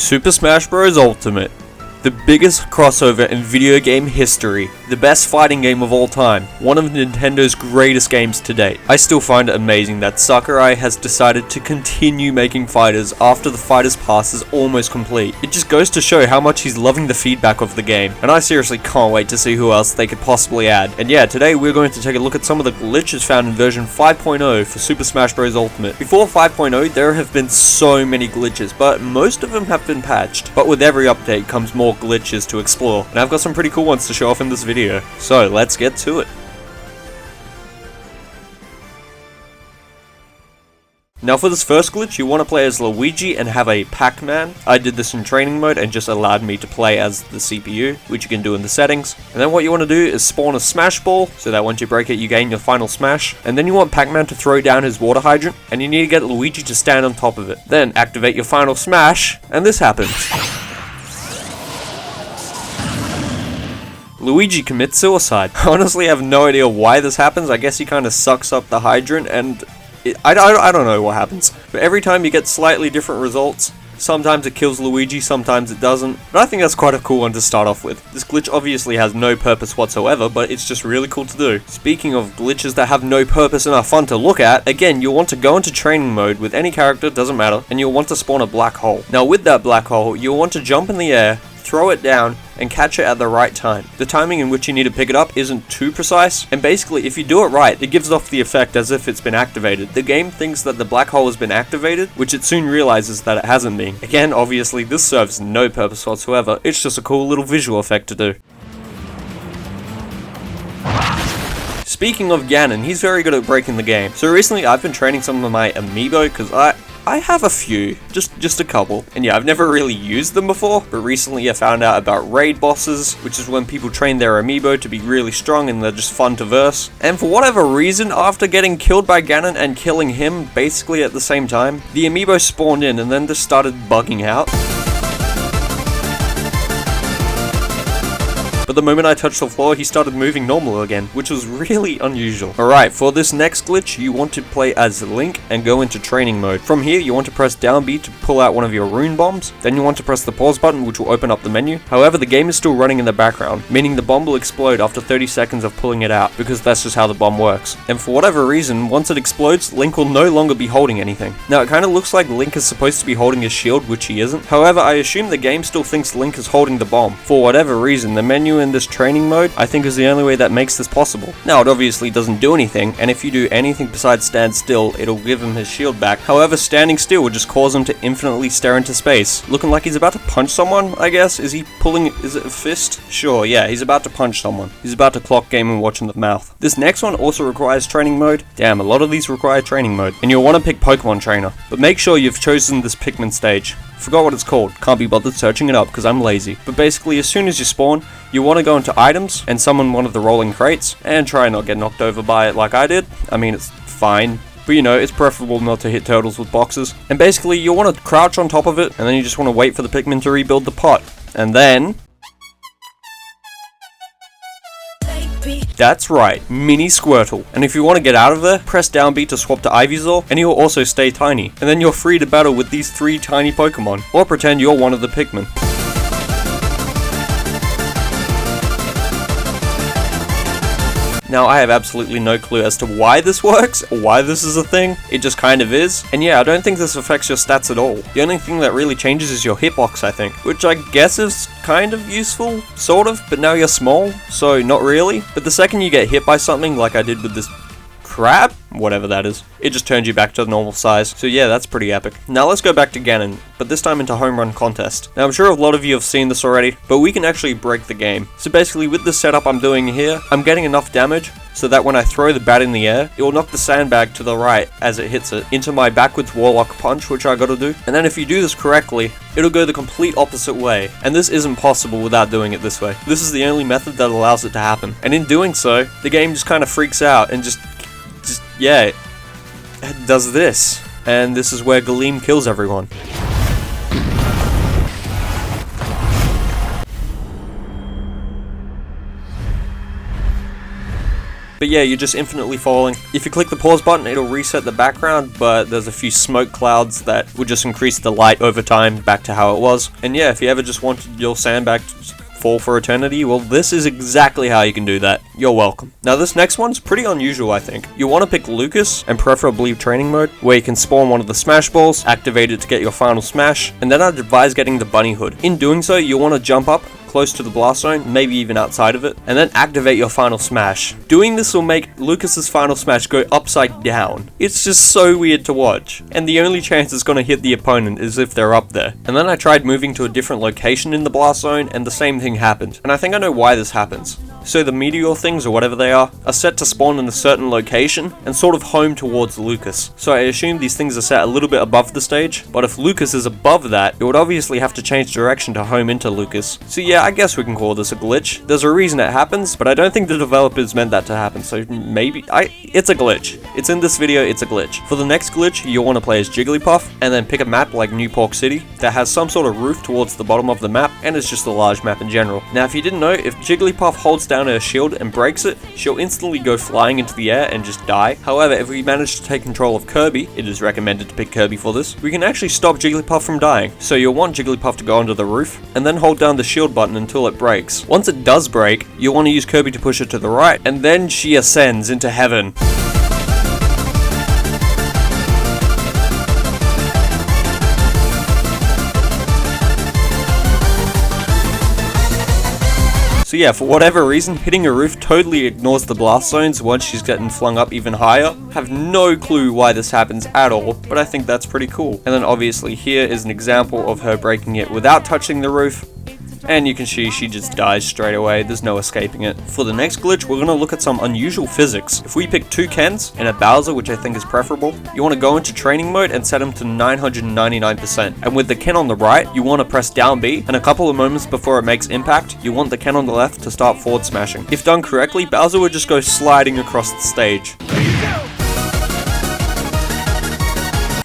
Super Smash Bros. Ultimate. The biggest crossover in video game history, the best fighting game of all time, one of Nintendo's greatest games to date. I still find it amazing that Sakurai has decided to continue making fighters after the Fighters Pass is almost complete. It just goes to show how much he's loving the feedback of the game, and I seriously can't wait to see who else they could possibly add. And yeah, today we're going to take a look at some of the glitches found in version 5.0 for Super Smash Bros. Ultimate. Before 5.0, there have been so many glitches, but most of them have been patched. But with every update comes more glitches to explore, and I've got some pretty cool ones to show off in this video, so let's get to it. Now for this first glitch, you want to play as Luigi and have a Pac-Man. I did this in training mode and just allowed me to play as the CPU, which you can do in the settings. And then what you want to do is spawn a Smash Ball, so that once you break it you gain your final smash. And then you want Pac-Man to throw down his water hydrant, and you need to get Luigi to stand on top of it. Then activate your final smash, and this happens. Luigi commits suicide. Honestly, I have no idea why this happens. I guess he kind of sucks up the hydrant and I don't know what happens. But every time you get slightly different results. Sometimes it kills Luigi, sometimes it doesn't. But I think that's quite a cool one to start off with. This glitch obviously has no purpose whatsoever, but it's just really cool to do. Speaking of glitches that have no purpose and are fun to look at, again, you'll want to go into training mode with any character, doesn't matter, and you'll want to spawn a black hole. Now with that black hole, you'll want to jump in the air, throw it down, and catch it at the right time. The timing in which you need to pick it up isn't too precise, and basically if you do it right, it gives off the effect as if it's been activated. The game thinks that the black hole has been activated, which it soon realizes that it hasn't been. Again, obviously this serves no purpose whatsoever, it's just a cool little visual effect to do. Speaking of Ganon, he's very good at breaking the game. So recently I've been training some of my amiibo, because I have a few, just a couple, and yeah, I've never really used them before, but recently I found out about raid bosses, which is when people train their amiibo to be really strong and they're just fun to verse. And for whatever reason, after getting killed by Ganon and killing him basically at the same time, the amiibo spawned in and then just started bugging out. But the moment I touched the floor, he started moving normal again, which was really unusual. Alright, for this next glitch, you want to play as Link and go into training mode. From here, you want to press down B to pull out one of your rune bombs, then you want to press the pause button, which will open up the menu. However, the game is still running in the background, meaning the bomb will explode after 30 seconds of pulling it out, because that's just how the bomb works. And for whatever reason, once it explodes, Link will no longer be holding anything. Now, it kind of looks like Link is supposed to be holding his shield, which he isn't. However, I assume the game still thinks Link is holding the bomb. For whatever reason, the menu in this training mode, I think is the only way that makes this possible. Now, it obviously doesn't do anything, and if you do anything besides stand still, it'll give him his shield back. However, standing still would just cause him to infinitely stare into space, looking like he's about to punch someone, I guess. Is it a fist? Sure, yeah, he's about to punch someone. He's about to clock Game & Watch in the mouth. This next one also requires training mode. Damn, a lot of these require training mode. And you'll want to pick Pokemon Trainer, but make sure you've chosen this Pikmin stage. Forgot what it's called, can't be bothered searching it up because I'm lazy. But basically, as soon as you spawn, you want to go into items and summon one of the rolling crates, and try and not get knocked over by it like I did. I mean, it's fine, but you know, it's preferable not to hit turtles with boxes. And basically, you want to crouch on top of it, and then you just want to wait for the Pikmin to rebuild the pot. And then... that's right, Mini Squirtle. And if you want to get out of there, press down B to swap to Ivysaur, and he'll also stay tiny. And then you're free to battle with these 3 tiny Pokemon, or pretend you're one of the Pikmin. Now, I have absolutely no clue as to why this works, or why this is a thing. It just kind of is. And yeah, I don't think this affects your stats at all. The only thing that really changes is your hitbox, I think. Which I guess is kind of useful, sort of, but now you're small, so not really. But the second you get hit by something, like I did with this crab, whatever that is, it just turns you back to the normal size. So yeah, that's pretty epic. Now let's go back to Ganon, but this time into Home Run Contest. Now I'm sure a lot of you have seen this already, but we can actually break the game. So basically with the setup I'm doing here, I'm getting enough damage so that when I throw the bat in the air, it will knock the sandbag to the right as it hits it into my backwards Warlock Punch, which I gotta do. And then if you do this correctly, it'll go the complete opposite way. And this isn't possible without doing it this way. This is the only method that allows it to happen. And in doing so, the game just kind of freaks out and yeah, it does this. And this is where Galeem kills everyone. But yeah, you're just infinitely falling. If you click the pause button, it'll reset the background, but there's a few smoke clouds that will just increase the light over time back to how it was. And yeah, if you ever just wanted your sandbag to fall for eternity, well, this is exactly how you can do that. You're welcome. Now this next one's pretty unusual, I think. You want to pick Lucas, and preferably training mode, where you can spawn one of the smash balls, activate it to get your final smash, and then I'd advise getting the bunny hood. In doing so, you'll want to jump up close to the blast zone, maybe even outside of it, and then activate your final smash. Doing this will make Lucas's final smash go upside down. It's just so weird to watch, and the only chance it's going to hit the opponent is if they're up there. And then I tried moving to a different location in the blast zone, and the same thing happened. And I think I know why this happens. So the meteor things, or whatever they are set to spawn in a certain location and sort of home towards Lucas. So I assume these things are set a little bit above the stage, but if Lucas is above that, it would obviously have to change direction to home into Lucas. So yeah, I guess we can call this a glitch. There's a reason it happens, but I don't think the developers meant that to happen, so maybe it's a glitch. It's in this video, it's a glitch. For the next glitch, you'll want to play as Jigglypuff, and then pick a map like New Pork City that has some sort of roof towards the bottom of the map, and it's just a large map in general. Now if you didn't know, if Jigglypuff holds down her shield and breaks it, she'll instantly go flying into the air and just die. However, if we manage to take control of Kirby, it is recommended to pick Kirby for this, we can actually stop Jigglypuff from dying. So you'll want Jigglypuff to go onto the roof, and then hold down the shield button until it breaks. Once it does break, you'll want to use Kirby to push it to the right, and then she ascends into heaven. So yeah, for whatever reason, hitting a roof totally ignores the blast zones once she's getting flung up even higher. Have no clue why this happens at all, but I think that's pretty cool. And then obviously here is an example of her breaking it without touching the roof. And you can see she just dies straight away, there's no escaping it. For the next glitch, we're going to look at some unusual physics. If we pick two Kens and a Bowser, which I think is preferable, you want to go into training mode and set him to 999%. And with the Ken on the right, you want to press down B, and a couple of moments before it makes impact, you want the Ken on the left to start forward smashing. If done correctly, Bowser would just go sliding across the stage.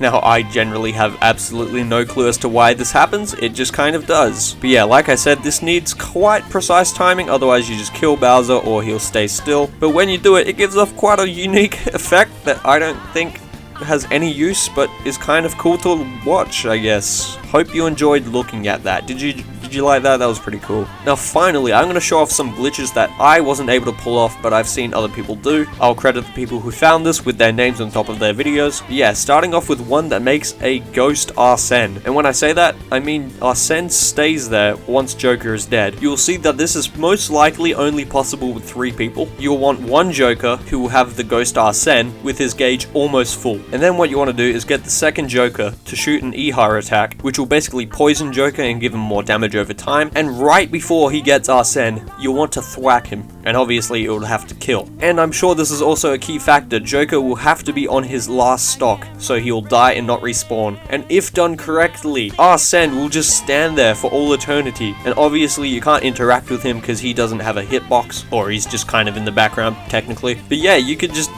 Now, I generally have absolutely no clue as to why this happens, it just kind of does. But yeah, like I said, this needs quite precise timing, otherwise you just kill Bowser or he'll stay still. But when you do it, it gives off quite a unique effect that I don't think has any use, but is kind of cool to watch, I guess. Hope you enjoyed looking at that. Did you like that? That was pretty cool. Now finally, I'm going to show off some glitches that I wasn't able to pull off, but I've seen other people do. I'll credit the people who found this with their names on top of their videos. But yeah, starting off with one that makes a ghost Arsene. And when I say that, I mean Arsene stays there once Joker is dead. You'll see that this is most likely only possible with 3 people. You'll want one Joker who will have the ghost Arsene with his gauge almost full. And then what you want to do is get the second Joker to shoot an E-Hara attack, which will basically poison Joker and give him more damage over time. And right before he gets Arsene, you'll want to thwack him, and obviously it will have to kill. And I'm sure this is also a key factor, Joker will have to be on his last stock, so he will die and not respawn. And if done correctly, Arsene will just stand there for all eternity, and obviously you can't interact with him because he doesn't have a hitbox, or he's just kind of in the background technically. But yeah, you could just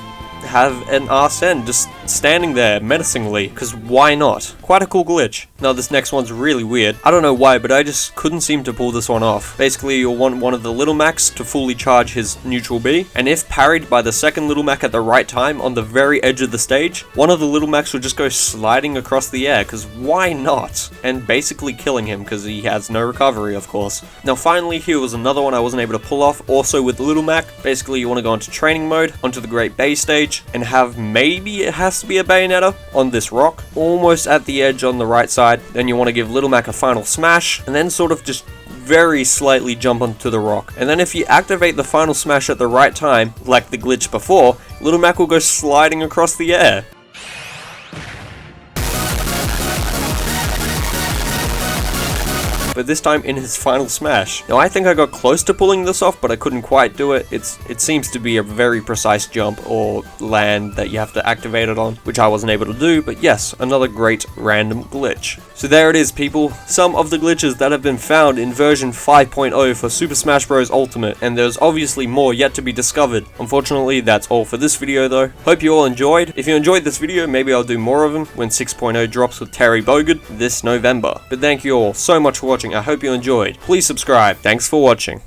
have an Arsene just standing there menacingly, because why not? Quite a cool glitch. Now this next one's really weird. I don't know why, but I just couldn't seem to pull this one off. Basically, you'll want one of the Little Macs to fully charge his neutral B, and if parried by the second Little Mac at the right time on the very edge of the stage, one of the Little Macs will just go sliding across the air, because why not? And basically killing him, because he has no recovery, of course. Now finally, here was another one I wasn't able to pull off, also with Little Mac. Basically, you want to go into training mode, onto the Great Bay stage, and have maybe it has to be a Bayonetta on this rock, almost at the edge on the right side. Then you want to give Little Mac a final smash, and then sort of just very slightly jump onto the rock. And then if you activate the final smash at the right time, like the glitch before, Little Mac will go sliding across the air. But this time in his final smash. Now I think I got close to pulling this off, but I couldn't quite do it. It seems to be a very precise jump or land that you have to activate it on, which I wasn't able to do, but yes, another great random glitch. So there it is, people, some of the glitches that have been found in version 5.0 for Super Smash Bros. Ultimate, and there's obviously more yet to be discovered. Unfortunately, that's all for this video though. Hope you all enjoyed. If you enjoyed this video, maybe I'll do more of them when 6.0 drops with Terry Bogard this November. But thank you all so much for watching. I hope you enjoyed. Please subscribe. Thanks for watching.